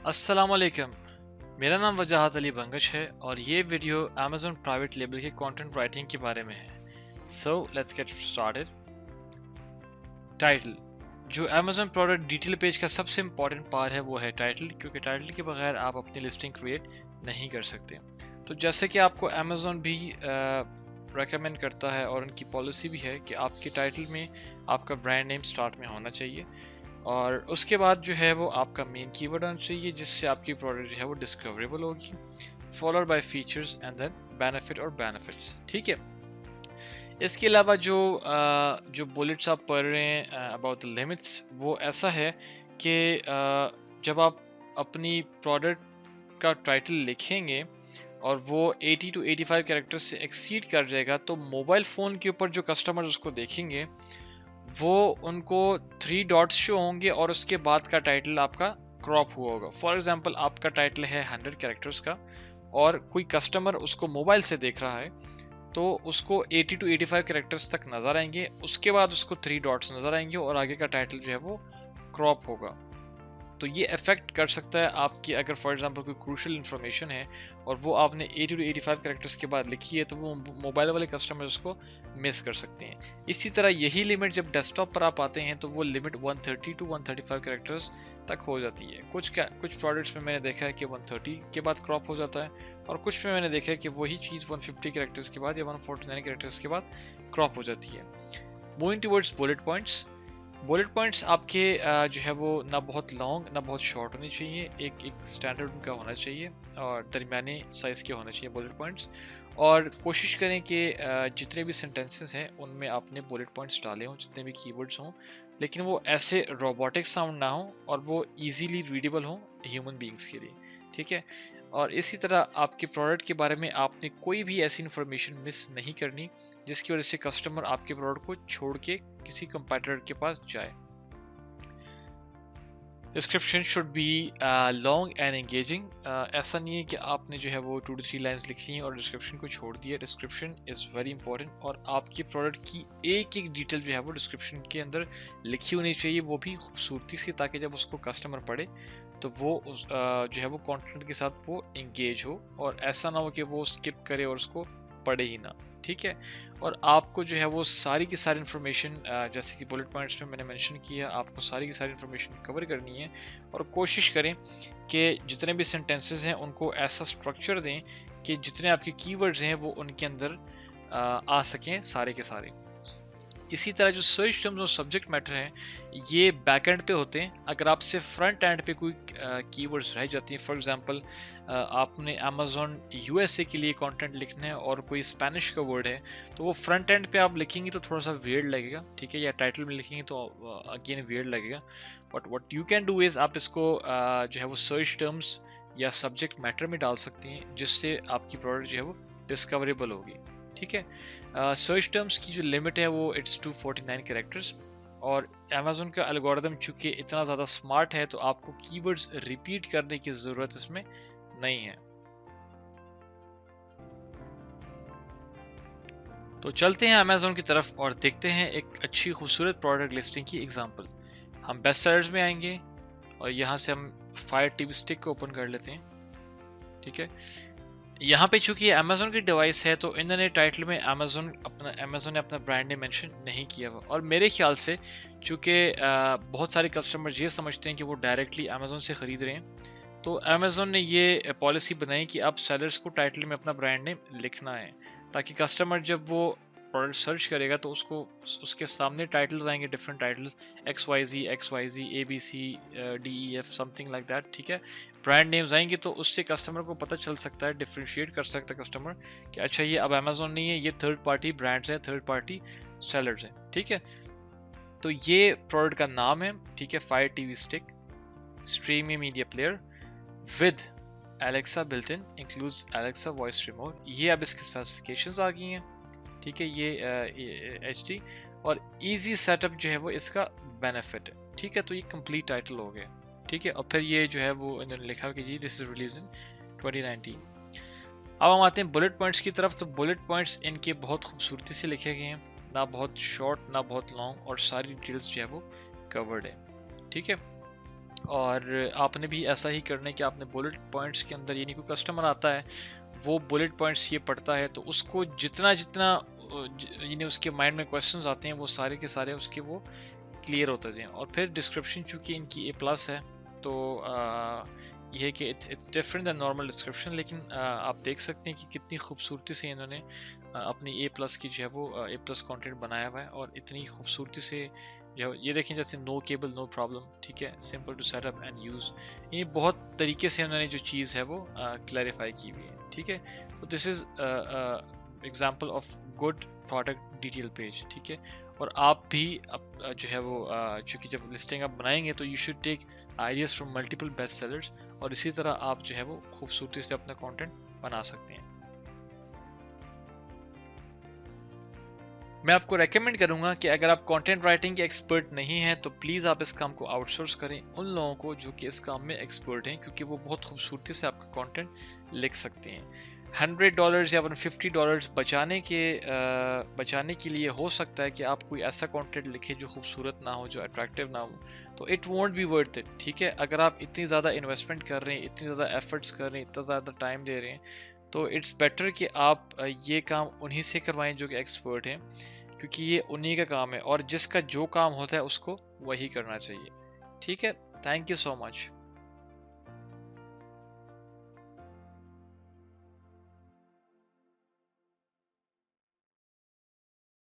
अस्सलामुअलैकुम। मेरा नाम वजाहत अली बंगश है और ये वीडियो अमेज़न प्राइवेट लेबल के कंटेंट राइटिंग के बारे में है। So let's get started. Title. जो अमेज़न प्रोडक्ट डिटेल पेज का सबसे इम्पॉर्टेंट पार्ट है वो है टाइटल, क्योंकि टाइटल के बगैर आप अपनी लिस्टिंग क्रिएट नहीं कर सकते। तो जैसे कि आपको अमेज़न भी रेकमेंड करता है और उनकी पॉलिसी भी है कि आपके टाइटल में आपका ब्रांड नेम स्टार्ट में होना चाहिए और उसके बाद जो है वो आपका मेन कीवर्ड होना चाहिए जिससे आपकी प्रोडक्ट जो है वो डिस्कवरेबल होगी, followed by features and then benefit और बेनिफिट्स। ठीक है। इसके अलावा जो बुलेट्स आप पढ़ रहे हैं अबाउट द लिमिट्स, वो ऐसा है कि जब आप अपनी प्रोडक्ट का टाइटल लिखेंगे और वो 80 टू 85 कैरेक्टर्स से एक्सीड कर जाएगा तो मोबाइल फ़ोन के ऊपर जो कस्टमर उसको देखेंगे वो उनको 3 डॉट्स शो होंगे और उसके बाद का टाइटल आपका क्रॉप हुआ होगा। फॉर एग्जांपल आपका टाइटल है 100 कैरेक्टर्स का और कोई कस्टमर उसको मोबाइल से देख रहा है तो उसको 80 टू 85 कैरेक्टर्स तक नज़र आएंगे, उसके बाद उसको 3 डॉट्स नज़र आएंगे और आगे का टाइटल जो है वो क्रॉप होगा। तो ये अफेक्ट कर सकता है आपकी, अगर फॉर एग्जांपल कोई क्रूशल इन्फॉर्मेशन है और वो आपने 80 टू 85 कैरेक्टर्स के बाद लिखी है तो वो मोबाइल वाले कस्टमर उसको मिस कर सकते हैं। इसी तरह यही लिमिट जब डेस्कटॉप पर आप आते हैं तो वो लिमिट 130 टू 135 कैरेक्टर्स तक हो जाती है। कुछ प्रोडक्ट्स में मैंने देखा है कि 130 के बाद क्रॉप हो जाता है और कुछ में मैंने देखा है कि वही चीज़ 150 कैरेक्टर्स के बाद या 149 कैरेक्टर्स के बाद क्रॉप हो जाती है। Moving towards bullet points. Bullet points आपके जो है वो ना बहुत लॉन्ग ना बहुत शॉर्ट होनी चाहिए, एक एक स्टैंडर्ड उनका होना चाहिए और दरमियाने साइज़ के होने चाहिए बुलेट पॉइंट्स। और कोशिश करें कि जितने भी सेंटेंसेस हैं उनमें आपने बुलेट पॉइंट्स डाले हों, जितने भी कीवर्ड्स हों, लेकिन वो ऐसे रोबोटिक साउंड ना हो और वो इजीली रीडेबल हों ह्यूमन बीइंग्स के लिए। ठीक है। और इसी तरह आपके प्रोडक्ट के बारे में आपने कोई भी ऐसी इन्फॉर्मेशन मिस नहीं करनी जिसकी वजह से कस्टमर आपके प्रोडक्ट को छोड़ के किसी कंपैटिटर के पास जाए। Description should be long and engaging. ऐसा नहीं है कि आपने जो है वो 2 to 3 लाइन्स लिख ली हैं और डिस्क्रिप्शन को छोड़ दिया। डिस्क्रिप्शन इज़ वेरी इंपॉर्टेंट और आपके प्रोडक्ट की एक एक डिटेल जो है वो डिस्क्रिप्शन के अंदर लिखी होनी चाहिए, वो भी खूबसूरती से, ताकि जब उसको कस्टमर पढ़े तो वो जो है वो कंटेंट के साथ वो इंगेज हो और ऐसा ना हो कि वो स्किप करे और उसको पढ़े ही ना। ठीक है। और आपको जो है वो सारी की सारी इन्फॉर्मेशन, जैसे कि बुलेट पॉइंट्स में मैंने मेंशन किया, आपको सारी की सारी इन्फॉर्मेशन कवर करनी है और कोशिश करें कि जितने भी सेंटेंसेस हैं उनको ऐसा स्ट्रक्चर दें कि जितने आपके कीवर्ड्स हैं वो उनके अंदर आ सकें सारे के सारे। इसी तरह जो सर्च टर्म्स और सब्जेक्ट मैटर हैं ये बैक एंड पे होते हैं। अगर आपसे फ्रंट एंड पे कोई कीवर्ड्स रह जाती हैं, फॉर एग्जांपल आपने अमेज़न यूएसए के लिए कंटेंट लिखना है और कोई स्पेनिश का वर्ड है तो वो फ्रंट एंड पे आप लिखेंगे तो थोड़ा सा वियर्ड लगेगा। ठीक है। या टाइटल में लिखेंगे तो अगेन वियर्ड लगेगा। But what you can do is आप इसको जो है वो सर्च टर्म्स या सब्जेक्ट मैटर में डाल सकते हैं जिससे आपकी प्रोडक्ट जो है वो डिस्कवरेबल होगी। ठीक है। सर्च टर्म्स की जो लिमिट है वो इट्स 249 कैरेक्टर्स और अमेज़न का एल्गोरिदम चूंकि इतना ज़्यादा स्मार्ट है तो आपको कीवर्ड्स रिपीट करने की ज़रूरत इसमें नहीं है। तो चलते हैं अमेज़न की तरफ और देखते हैं एक अच्छी खूबसूरत प्रोडक्ट लिस्टिंग की एग्जांपल। हम बेस्ट सेलर्स में आएंगे और यहाँ से हम फायर टीवी स्टिक को ओपन कर लेते हैं। ठीक है। यहाँ पे चूंकि अमेज़न की डिवाइस है तो इन्होंने टाइटल में अमेज़न ने अपना ब्रांड नेम मेंशन नहीं किया हुआ और मेरे ख्याल से चूंकि बहुत सारे कस्टमर ये समझते हैं कि वो डायरेक्टली अमेज़न से ख़रीद रहे हैं तो अमेज़न ने ये पॉलिसी बनाई कि अब सेलर्स को टाइटल में अपना ब्रांड नेम लिखना है ताकि कस्टमर जब वो प्रोडक्ट सर्च करेगा तो उसके सामने टाइटल्स आएंगे, different titles, XYZ ABC DEF something like that. ठीक है। ब्रांड नेम्स आएंगे तो उससे कस्टमर को पता चल सकता है, डिफ्रेंशिएट कर सकता है कस्टमर कि अच्छा ये अब अमेज़न नहीं है, ये थर्ड पार्टी ब्रांड्स हैं, थर्ड पार्टी सेलर्स हैं। ठीक है। तो ये प्रोडक्ट का नाम है। ठीक है। Fire TV stick streaming media player with Alexa built in, includes Alexa voice remote. ये अब इसकी स्पेसिफिकेशंस आ गई हैं। ठीक है। ये HD और इजी सेटअप जो है वो इसका बेनिफिट है। ठीक है। तो ये कंप्लीट टाइटल हो गया। ठीक है। और फिर ये जो है वो इन्होंने लिखा कि जी दिस इज रिलीज इन 2019। अब हम आते हैं बुलेट पॉइंट्स की तरफ। तो बुलेट पॉइंट्स इनके बहुत खूबसूरती से लिखे गए हैं, ना बहुत शॉर्ट ना बहुत लॉन्ग और सारी डिटेल्स जो है वो कवर्ड है। ठीक है। और आपने भी ऐसा ही करना है कि आपने बुलेट पॉइंट्स के अंदर, यानी कोई कस्टमर आता है वो बुलेट पॉइंट्स ये पढ़ता है तो उसको जितना जितना यानी उसके माइंड में क्वेश्चंस आते हैं वो सारे के सारे उसके वो क्लियर होते जाएं। और फिर डिस्क्रिप्शन चूँकि इनकी A+ है तो ये है कि it's different than normal description, लेकिन आप देख सकते हैं कि कितनी खूबसूरती से इन्होंने अपनी A+ की जो है वो A+ कंटेंट बनाया हुआ है। और इतनी खूबसूरती से जो ये देखें, जैसे नो केबल नो प्रॉब्लम, ठीक है, simple to set up and use, ये बहुत तरीके से उन्होंने जो चीज़ है वो क्लैरिफाई की हुई है, ठीक है। तो this is example of good product detail page, ठीक है। और आप भी जो है वो चूँकि जब लिस्टिंग आप बनाएंगे तो you should take ideas from multiple best sellers, और इसी तरह आप जो है वो खूबसूरती से अपना कंटेंट बना सकते हैं। मैं आपको रेकमेंड करूंगा कि अगर आप कंटेंट राइटिंग के एक्सपर्ट नहीं हैं तो प्लीज़ आप इस काम को आउटसोर्स करें उन लोगों को जो कि इस काम में एक्सपर्ट हैं, क्योंकि वो बहुत खूबसूरती से आपका कंटेंट लिख सकते हैं। $100 या $150 बचाने के लिए हो सकता है कि आप कोई ऐसा कंटेंट लिखें जो खूबसूरत ना हो, जो अट्रैक्टिव ना हो, तो it won't be worth it, ठीक है। अगर आप इतनी ज़्यादा इन्वेस्टमेंट कर रहे हैं, इतनी ज़्यादा एफर्ट्स कर रहे हैं, इतना ज़्यादा टाइम दे रहे हैं, तो इट्स बेटर कि आप ये काम उन्हीं से करवाएं जो कि एक्सपर्ट हैं, क्योंकि ये उन्हीं का काम है और जिसका जो काम होता है उसको वही करना चाहिए, ठीक है। Thank you so much.